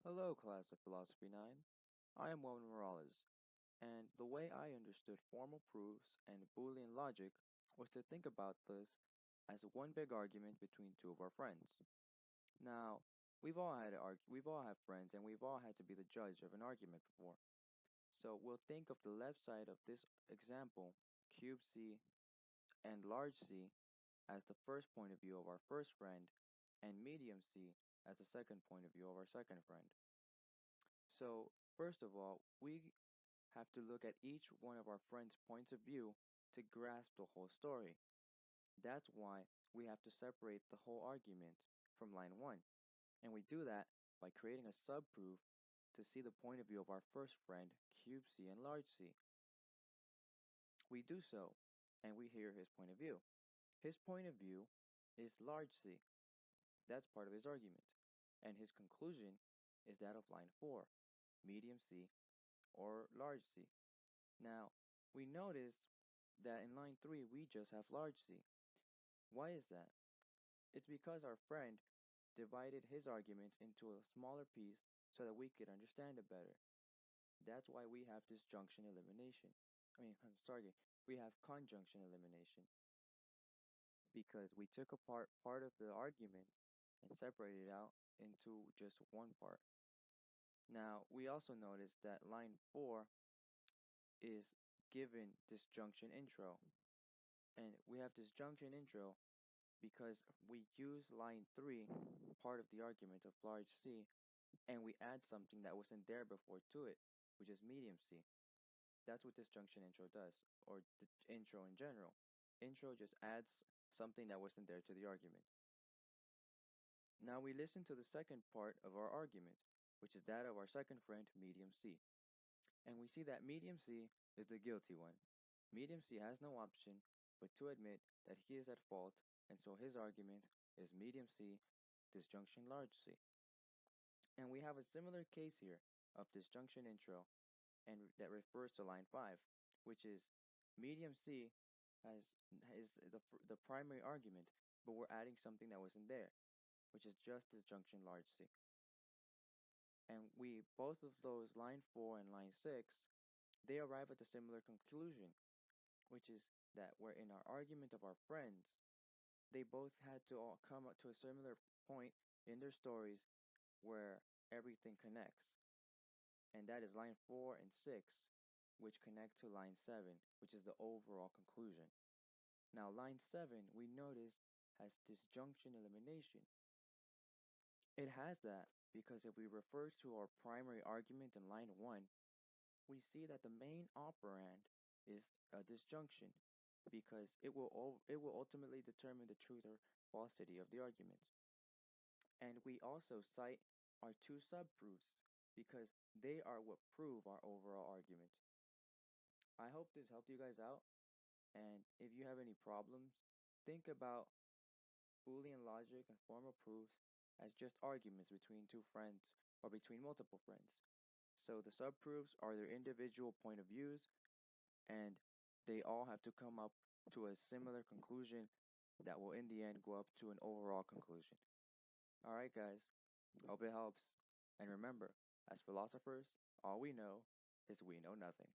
Hello, class of Philosophy 9. I am Wuelman Morales, and the way I understood formal proofs and Boolean logic was to think about this as one big argument between two of our friends. Now, we've all had friends, and we've all had to be the judge of an argument before. So we'll think of the left side of this example, cube C and large C, as the first point of view of our first friend, and medium C as the second point of view of our second friend. So, first of all, we have to look at each one of our friends' points of view to grasp the whole story. That's why we have to separate the whole argument from line 1, and we do that by creating a subproof to see the point of view of our first friend, cube C and large C. We do so, and we hear his point of view. His point of view is large C. That's part of his argument. And his conclusion is that of line 4, medium C or large C. Now, we notice that in line 3 we just have large C. Why is that? It's because our friend divided his argument into a smaller piece so that we could understand it better. That's why we have disjunction elimination. I'm sorry, we have conjunction elimination because we took apart part of the argument and separated it out into just one part. Now, we also notice that line 4 is given disjunction intro. And we have disjunction intro because we use line 3, part of the argument of large C, and we add something that wasn't there before to it, which is medium C. That's what disjunction intro does, or the intro in general. Intro just adds something that wasn't there to the argument. Now we listen to the second part of our argument, which is that of our second friend, medium C. And we see that medium C is the guilty one. Medium C has no option but to admit that he is at fault, and so his argument is medium C, disjunction large C. And we have a similar case here of disjunction intro, and that refers to line 5, which is medium C is the primary argument, but we're adding something that wasn't there, which is just disjunction large C. And we both of those line 4 and line 6, they arrive at a similar conclusion, which is that where in our argument of our friends, they both had to all come up to a similar point in their stories where everything connects. And that is line 4 and 6, which connect to line 7, which is the overall conclusion. Now, line 7, we notice, has disjunction elimination. It has that because if we refer to our primary argument in line 1, we see that the main operand is a disjunction because it will ultimately determine the truth or falsity of the argument. And we also cite our two subproofs because they are what prove our overall argument. I hope this helped you guys out, and if you have any problems, think about Boolean logic and formal proofs as just arguments between two friends or between multiple friends. So the subproofs are their individual point of views, and they all have to come up to a similar conclusion that will in the end go up to an overall conclusion. Alright guys, hope it helps. And remember, as philosophers, all we know is we know nothing.